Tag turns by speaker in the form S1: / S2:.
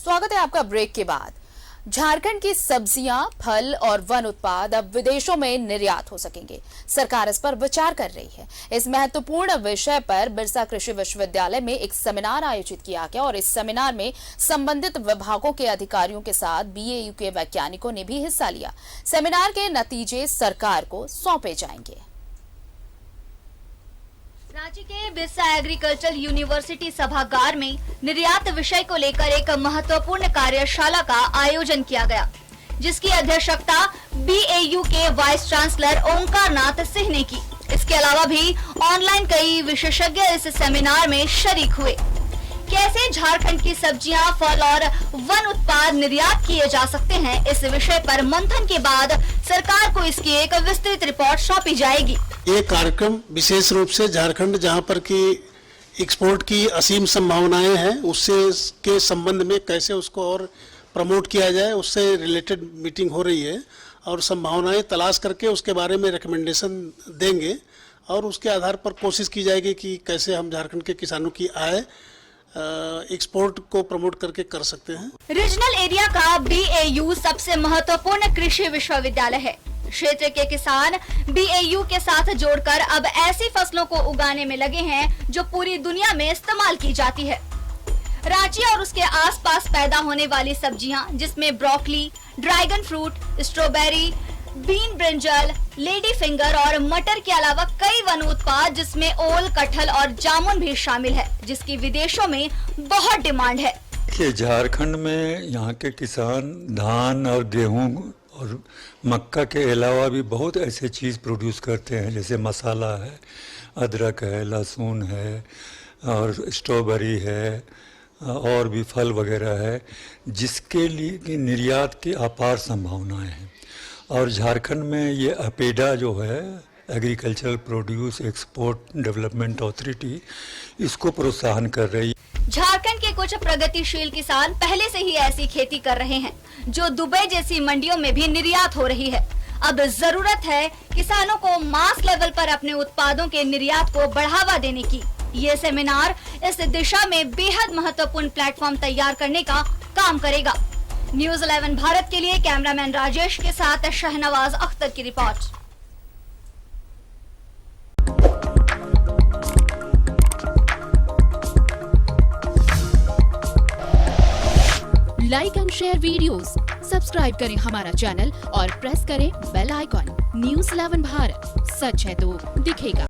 S1: स्वागत है आपका ब्रेक के बाद। झारखंड की सब्जियां, फल और वन उत्पाद अब विदेशों में निर्यात हो सकेंगे। सरकार इस पर विचार कर रही है। इस महत्वपूर्ण विषय पर बिरसा कृषि विश्वविद्यालय में एक सेमिनार आयोजित किया गया और इस सेमिनार में संबंधित विभागों के अधिकारियों के साथ बीएयू के वैज्ञानिकों ने भी हिस्सा लिया। सेमिनार के नतीजे सरकार को सौंपे जाएंगे।
S2: रांची के बिरसा एग्रीकल्चर यूनिवर्सिटी सभागार में निर्यात विषय को लेकर एक महत्वपूर्ण कार्यशाला का आयोजन किया गया, जिसकी अध्यक्षता बीएयू के वाइस चांसलर ओंकार नाथ सिंह ने की। इसके अलावा भी ऑनलाइन कई विशेषज्ञ इस सेमिनार में शरीक हुए। कैसे झारखंड की सब्जियां, फल और वन उत्पाद निर्यात किए जा सकते हैं, इस विषय पर मंथन के बाद सरकार को इसकी एक विस्तृत रिपोर्ट सौंपी जाएगी।
S3: ये कार्यक्रम विशेष रूप से झारखंड जहां पर की एक्सपोर्ट की असीम संभावनाएं हैं, उससे के संबंध में कैसे उसको और प्रमोट किया जाए, उससे रिलेटेड मीटिंग हो रही है और संभावनाएं तलाश करके उसके बारे में रिकमेंडेशन देंगे और उसके आधार पर कोशिश की जाएगी कि कैसे हम झारखंड के किसानों की आय एक्सपोर्ट को प्रमोट करके कर सकते हैं।
S2: रीजनल एरिया का बीएयू सबसे महत्वपूर्ण कृषि विश्वविद्यालय है। क्षेत्र के किसान बीएयू के साथ जोड़कर अब ऐसी फसलों को उगाने में लगे हैं जो पूरी दुनिया में इस्तेमाल की जाती है। रांची और उसके आसपास पैदा होने वाली सब्जियां, जिसमें broccoli, dragon fruit, strawberry, bean brinjal, lady finger और मटर के अलावा कई वन उत्पाद, जिसमें ओल, कटहल और जामुन भी शामिल है, जिसकी विदेशों में बहुत डिमांड है।
S4: झारखंड में यहाँ के किसान धान और गेहूं और मक्का के अलावा भी बहुत ऐसे चीज़ प्रोड्यूस करते हैं, जैसे मसाला है, अदरक है, लहसुन है और स्ट्रॉबेरी है और भी फल वगैरह है, जिसके लिए निर्यात की अपार संभावनाएं हैं। और झारखंड में ये अपेडा जो है, agricultural produce export development authority, इसको प्रोत्साहन कर रही है।
S2: झारखंड के कुछ प्रगतिशील किसान पहले से ही ऐसी खेती कर रहे हैं, जो दुबई जैसी मंडियों में भी निर्यात हो रही है। अब जरूरत है किसानों को मास लेवल पर अपने उत्पादों के निर्यात को बढ़ावा देने की। ये सेमिनार इस दिशा में बेहद महत्वपूर्ण प्लेटफॉर्म तैयार करने का काम करेगा। न्यूज़ 11 भारत के लिए कैमरामैन राजेश के साथ शहनवाज अख्तर की report.
S5: Like and share videos, subscribe करें हमारा चैनल और प्रेस करें बेल आइकॉन। न्यूज़ 11 भारत, सच है तो दिखेगा।